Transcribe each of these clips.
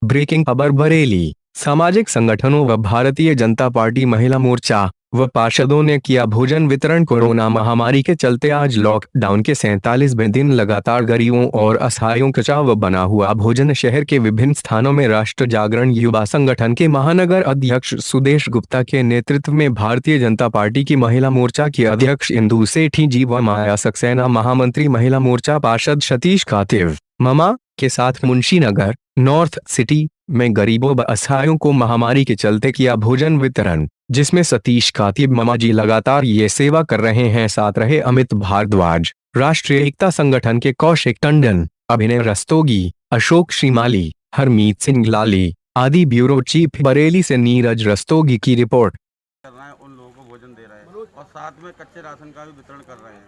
Breaking खबर बरेली। सामाजिक संगठनों व भारतीय जनता पार्टी महिला मोर्चा व पार्षदों ने किया भोजन वितरण। कोरोना महामारी के चलते आज लॉकडाउन के 47वें दिन लगातार गरीबों और असहायों का चाव बना हुआ भोजन। शहर के विभिन्न स्थानों में राष्ट्र जागरण युवा संगठन के महानगर अध्यक्ष सुदेश गुप्ता के नेतृत्व में भारतीय जनता पार्टी की महिला मोर्चा की अध्यक्ष इंदु सेठी जी व माया सक्सेना महामंत्री महिला मोर्चा पार्षद सतीश कातिव ममा के साथ मुंशीनगर नॉर्थ सिटी में गरीबों व असहायों को महामारी के चलते किया भोजन वितरण, जिसमें सतीश कातिब ममा जी लगातार ये सेवा कर रहे हैं। साथ रहे अमित भारद्वाज, राष्ट्रीय एकता संगठन के कौशिक टंडन, अभिनय रस्तोगी, अशोक श्रीमाली, हरमीत सिंह लाली आदि। ब्यूरो चीफ बरेली से नीरज रस्तोगी की रिपोर्ट। कर रहे हैं, उन लोगों को भोजन दे रहे हैं और साथ में कच्चे राशन का भी वितरण कर रहे हैं।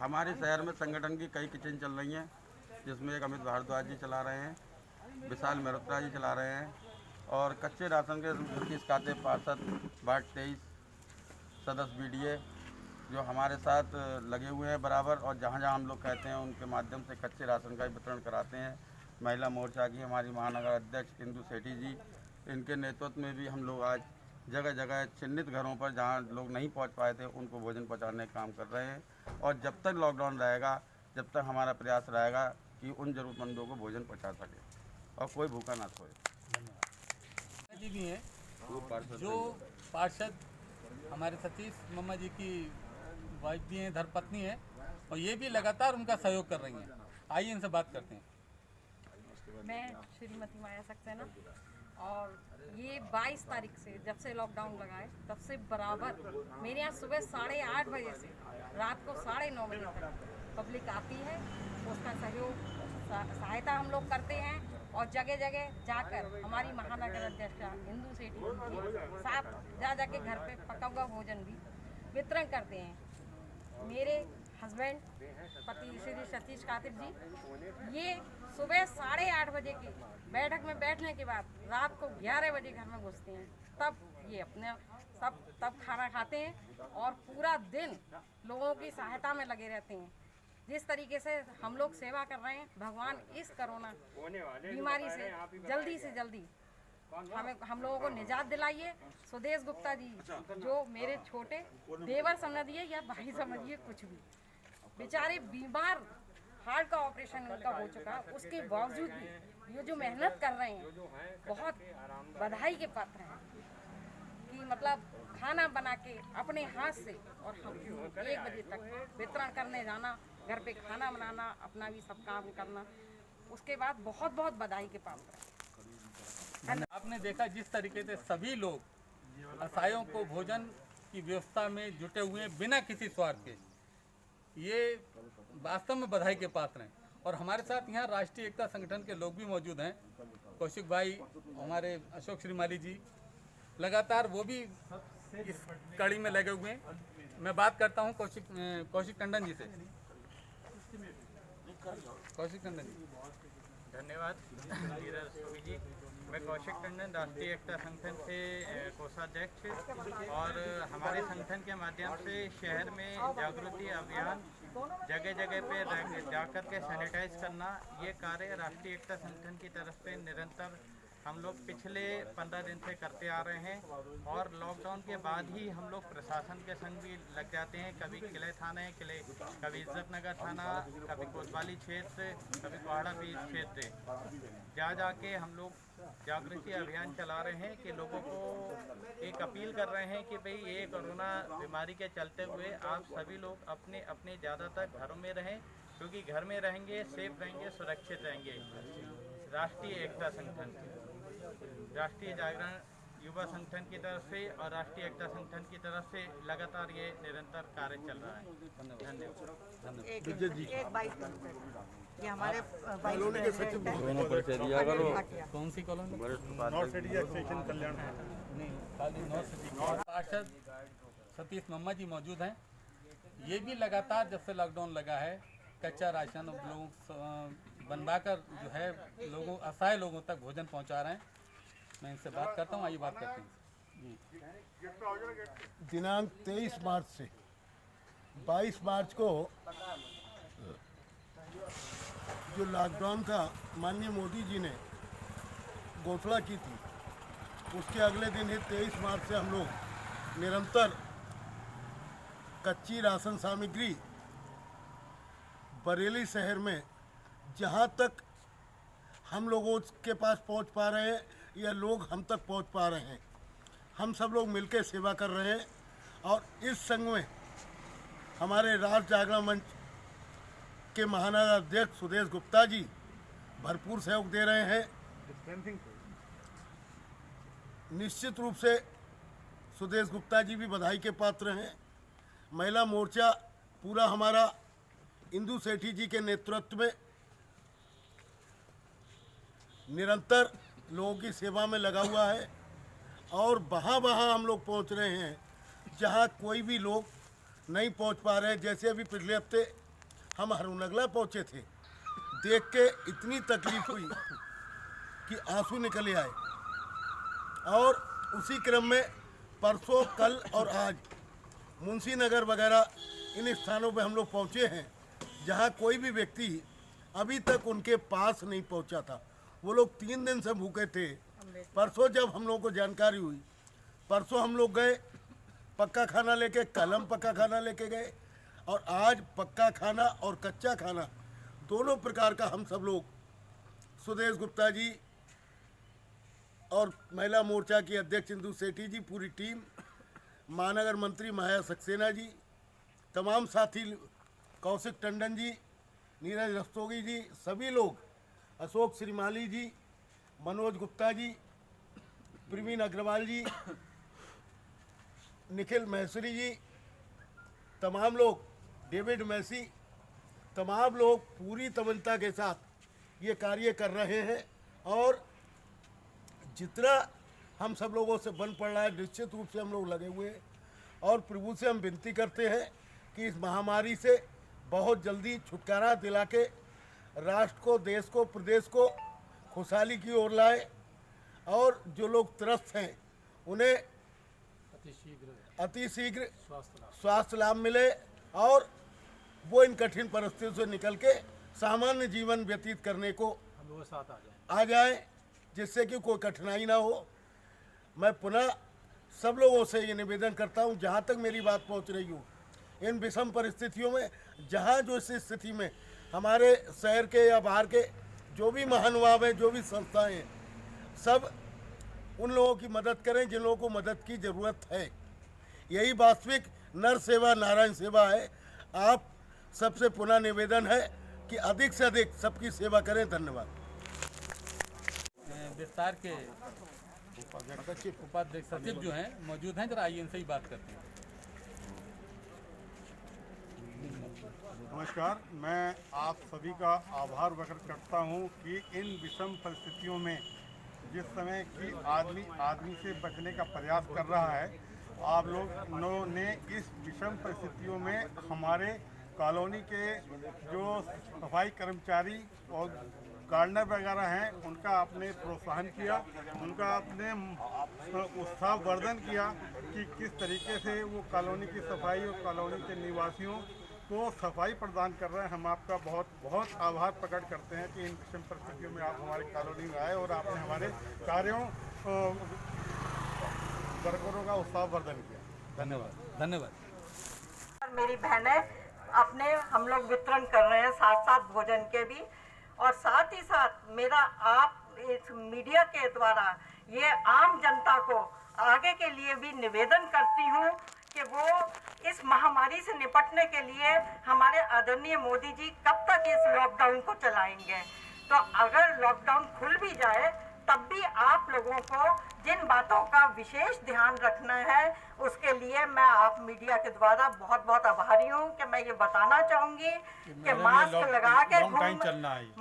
हमारे शहर में संगठन की कई किचन चल रही हैं, जिसमें एक अमित भारद्वाज जी चला रहे हैं, विशाल मेहरोत्रा जी चला रहे हैं और कच्चे राशन के सतीश कातिब पार्षद वार्ड 23 सदस्य बीडीए जो हमारे साथ लगे हुए हैं बराबर, और जहाँ जहाँ हम लोग कहते हैं उनके माध्यम से कच्चे राशन का वितरण कराते हैं। महिला मोर्चा की हमारी महानगर अध्यक्ष इंदु सेठी जी, इनके नेतृत्व में भी हम लोग आज जगह जगह चिन्हित घरों पर जहाँ लोग नहीं पहुँच पाए थे उनको भोजन पहुँचाने का काम कर रहे हैं। और जब तक लॉकडाउन रहेगा, जब तक हमारा प्रयास रहेगा कि उन ज़रूरतमंदों को भोजन पहुँचा सके और कोई भूखा ना सोए। जी भी हैं जो पार्षद हमारे सतीश मम्मा जी की वाइफ भी हैं, धर्मपत्नी है, और ये भी लगातार उनका सहयोग कर रही हैं। आइए इनसे बात करते हैं। मैं श्रीमती माया सक्सेना, और ये 22 तारीख से जब से लॉकडाउन लगा है तब से बराबर मेरे यहाँ सुबह 8:30 बजे से रात को 9:30 बजे तक पब्लिक आती है। उसका सहयोग सहायता हम लोग करते हैं और जगह जगह जाकर हमारी महानगर अध्यक्ष इंदु सेठी के साथ जा जाके घर पे पका हुआ भोजन भी वितरण करते हैं। मेरे हस्बैंड पति श्री सतीश कातिब जी ये सुबह 8:30 बजे की बैठक में बैठने के बाद रात को 11 बजे घर में घुसते हैं, तब ये अपने तब खाना खाते हैं और पूरा दिन लोगों की सहायता में लगे रहते हैं। जिस तरीके से हम लोग सेवा कर रहे हैं, भगवान इस कोरोना बीमारी से जल्दी हम लोगों को निजात दिलाइए। सुदेश गुप्ता जी जो मेरे छोटे देवर समझिए या भाई समझिए, कुछ भी बेचारे बीमार, हार्ट का ऑपरेशन उनका हो चुका, उसके बावजूद भी ये जो मेहनत कर रहे हैं बहुत बधाई के पात्र हैं कि मतलब खाना बना के अपने हाथ से, और हम 1 बजे तक वितरण करने जाना, घर पे खाना बनाना, अपना भी सब काम करना, उसके बाद बहुत बहुत बधाई के पात्र हैं। आपने देखा जिस तरीके से सभी लोग असहायों को भोजन की व्यवस्था में जुटे हुए हैं बिना किसी स्वार्थ के, ये वास्तव में बधाई के पात्र हैं। और हमारे साथ यहाँ राष्ट्रीय एकता संगठन के लोग भी मौजूद हैं। कौशिक भाई, हमारे अशोक श्रीमाली जी, लगातार वो भी इस कड़ी में लगे हुए हैं। मैं बात करता हूँ कौशिक टंडन जी से। कौशिक टंडन जी। धन्यवाद नीरज रस्तोगी जी। मैं कौशिक टंडन, राष्ट्रीय एकता संगठन से कोषाध्यक्ष, और हमारे संगठन के माध्यम से शहर में जागृति अभियान जगह जगह पे जाकर के सैनिटाइज करना, ये कार्य राष्ट्रीय एकता संगठन की तरफ से निरंतर हम लोग पिछले 15 दिन से करते आ रहे हैं। और लॉकडाउन के बाद ही हम लोग प्रशासन के संग भी लग जाते हैं, कभी किले थाने कभी इज्जत नगर थाना, कभी कोतवाली क्षेत्र, कभी कोहाड़ा बीच क्षेत्र, जा जाके हम लोग जागृति अभियान चला रहे हैं कि लोगों को एक अपील कर रहे हैं कि भाई ये कोरोना बीमारी के चलते हुए आप सभी लोग अपने अपने ज़्यादातर घरों में रहें, क्योंकि घर में रहेंगे, सेफ रहेंगे, सुरक्षित रहेंगे। राष्ट्रीय एकता संगठन, राष्ट्रीय जागरण युवा संगठन की तरफ से और राष्ट्रीय एकता संगठन की तरफ से लगातार ये निरंतर कार्य चल रहा है। धन्यवाद। एक बाइक ये हमारे कौन सी कॉलोनी? पार्षद सतीश मम्मा जी मौजूद हैं। ये भी लगातार जब से लॉकडाउन लगा है कच्चा राशन लोगों बनवाकर जो है लोगों असहाय लोगों तक भोजन पहुंचा रहे हैं। मैं इनसे बात करता हूँ, आइए बात करते हैं। दिनांक 23 मार्च से 22 मार्च को जो लॉकडाउन था, माननीय मोदी जी ने घोषणा की थी, उसके अगले दिन ही 23 मार्च से हम लोग निरंतर कच्ची राशन सामग्री बरेली शहर में जहां तक हम लोगों के पास पहुंच पा रहे हैं या लोग हम तक पहुंच पा रहे हैं, हम सब लोग मिलकर सेवा कर रहे हैं। और इस संघ में हमारे राष्ट्र जागरण मंच के महानगर अध्यक्ष सुदेश गुप्ता जी भरपूर सहयोग दे रहे हैं। निश्चित रूप से सुदेश गुप्ता जी भी बधाई के पात्र हैं। महिला मोर्चा पूरा हमारा इंदु सेठी जी के नेतृत्व में निरंतर लोगों की सेवा में लगा हुआ है और वहाँ हम लोग पहुँच रहे हैं जहाँ कोई भी लोग नहीं पहुँच पा रहे हैं। जैसे अभी पिछले हफ्ते हम हरुनगला पहुँचे थे, देख के इतनी तकलीफ हुई कि आंसू निकले आए। और उसी क्रम में परसों, कल और आज मुंशी नगर वगैरह इन स्थानों पे हम लोग पहुँचे हैं जहाँ कोई भी व्यक्ति अभी तक उनके पास नहीं पहुँचा था। वो लोग 3 दिन से भूखे थे। परसों जब हम लोगों को जानकारी हुई, परसों हम लोग गए पक्का खाना लेके, कल हम पक्का खाना लेके गए और आज पक्का खाना और कच्चा खाना दोनों प्रकार का हम सब लोग सुदेश गुप्ता जी और महिला मोर्चा की अध्यक्ष इंदु सेठी जी, पूरी टीम, महानगर मंत्री माया सक्सेना जी, तमाम साथी, कौशिक टंडन जी, नीरज रस्तोगी जी, सभी लोग, अशोक श्रीमाली जी, मनोज गुप्ता जी, प्रवीण अग्रवाल जी, निखिल महेश्वरी जी, तमाम लोग, डेविड मैसी, तमाम लोग पूरी तमन्ना के साथ ये कार्य कर रहे हैं। और जितना हम सब लोगों से बन पड़ रहा है, निश्चित रूप से हम लोग लगे हुए हैं और प्रभु से हम विनती करते हैं कि इस महामारी से बहुत जल्दी छुटकारा दिला के राष्ट्र को, देश को, प्रदेश को खुशहाली की ओर लाए और जो लोग त्रस्त हैं उन्हें अति शीघ्र स्वास्थ्य लाभ मिले और वो इन कठिन परिस्थितियों से निकल के सामान्य जीवन व्यतीत करने को हम लोगों के साथ आ जाए, जिससे कि कोई कठिनाई ना हो। मैं पुनः सब लोगों से ये निवेदन करता हूँ, जहाँ तक मेरी बात पहुँच रही हो, इन विषम परिस्थितियों में जहाँ जो इस स्थिति में हमारे शहर के या बाहर के जो भी महानुभाव हैं, जो भी संस्थाएं हैं, सब उन लोगों की मदद करें जिन लोगों को मदद की ज़रूरत है। यही वास्तविक नर सेवा नारायण सेवा है। आप सबसे पुनः निवेदन है कि अधिक से अधिक सबकी सेवा करें। धन्यवाद। विस्तार के उपाध्यक्ष सचिव जो हैं मौजूद हैं, जरा आइए इनसे ही बात करते हैं। नमस्कार, मैं आप सभी का आभार व्यक्त करता हूं कि इन विषम परिस्थितियों में जिस समय कि आदमी से बचने का प्रयास कर रहा है, आप लोगों ने इस विषम परिस्थितियों में हमारे कॉलोनी के जो सफाई कर्मचारी और गार्डनर वगैरह हैं उनका आपने प्रोत्साहन किया, उनका आपने उत्साहवर्धन किया कि किस तरीके से वो कॉलोनी की सफाई और कॉलोनी के निवासियों को सफाई प्रदान कर रहे हैं। हम आपका बहुत बहुत आभार प्रकट करते हैं कि इन विषम परिस्थितियों में आप हमारे कॉलोनी में आए और आपने हमारे कार्यों वर्करों का उत्साहवर्धन किया। धन्यवाद। मेरी बहनें अपने हम लोग वितरण कर रहे हैं, साथ साथ भोजन के भी, और साथ ही साथ मेरा आप इस मीडिया के द्वारा ये आम जनता को आगे के लिए भी निवेदन करती हूँ कि वो इस महामारी से निपटने के लिए हमारे आदरणीय मोदी जी कब तक इस लॉकडाउन को चलाएंगे। तो अगर लॉकडाउन खुल भी जाए तब भी आप लोगों को जिन बातों का विशेष ध्यान रखना है, उसके लिए मैं आप मीडिया के द्वारा बहुत बहुत आभारी हूँ कि मैं ये बताना चाहूँगी कि मास्क लगा के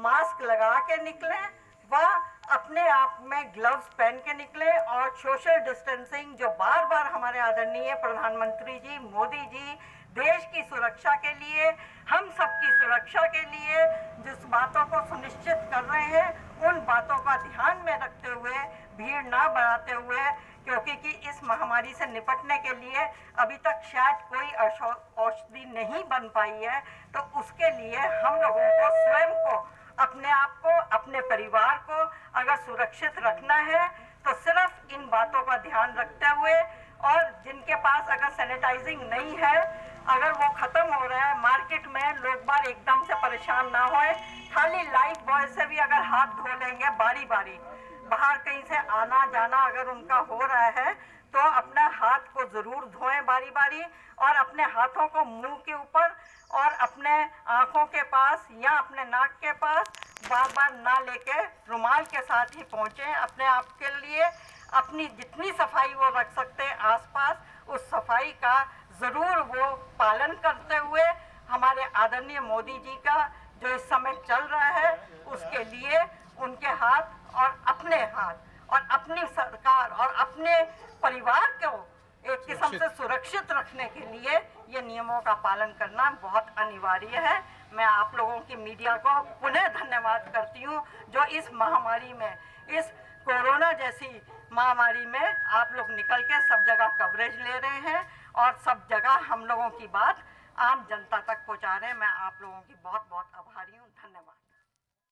मास्क लगा के निकलें व अपने आप में ग्लव्स पहन के निकले और सोशल डिस्टेंसिंग जो बार बार हमारे आदरणीय प्रधानमंत्री जी मोदी जी देश की सुरक्षा के लिए, हम सबकी सुरक्षा के लिए जिस बातों को सुनिश्चित कर रहे हैं, उन बातों का ध्यान में रखते हुए, भीड़ ना बढ़ाते हुए, क्योंकि कि इस महामारी से निपटने के लिए अभी तक शायद कोई औषधि नहीं बन पाई है, तो उसके लिए हम लोगों को स्वयं को अपने आप को, अपने परिवार को अगर सुरक्षित रखना है तो सिर्फ इन बातों का ध्यान रखते हुए, और जिनके पास अगर सैनिटाइजिंग नहीं है, अगर वो खत्म हो रहा है मार्केट में, लोग बार एकदम से परेशान ना होए, खाली लाइफ बॉय से भी अगर हाथ धो लेंगे बारी बारी, बाहर कहीं से आना जाना अगर उनका हो रहा है तो अपने हाथ को जरूर धोएं बारी बारी, और अपने हाथों को मुंह के ऊपर और अपने आंखों के पास या अपने नाक के पास बार बार ना लेके रुमाल के साथ ही पहुँचें। अपने आप के लिए अपनी जितनी सफाई वो रख सकते हैं आसपास, उस सफाई का ज़रूर वो पालन करते हुए हमारे आदरणीय मोदी जी का जो इस समय चल रहा है उसके लिए उनके हाथ और अपनी सरकार और अपने परिवार को एक किस्म से सुरक्षित रखने के लिए ये नियमों का पालन करना बहुत अनिवार्य है। मैं आप लोगों की मीडिया को पुनः धन्यवाद करती हूँ जो इस महामारी में, इस कोरोना जैसी महामारी में आप लोग निकल के सब जगह कवरेज ले रहे हैं और सब जगह हम लोगों की बात आम जनता तक पहुँचा रहे हैं। मैं आप लोगों की बहुत बहुत आभारी हूँ। धन्यवाद।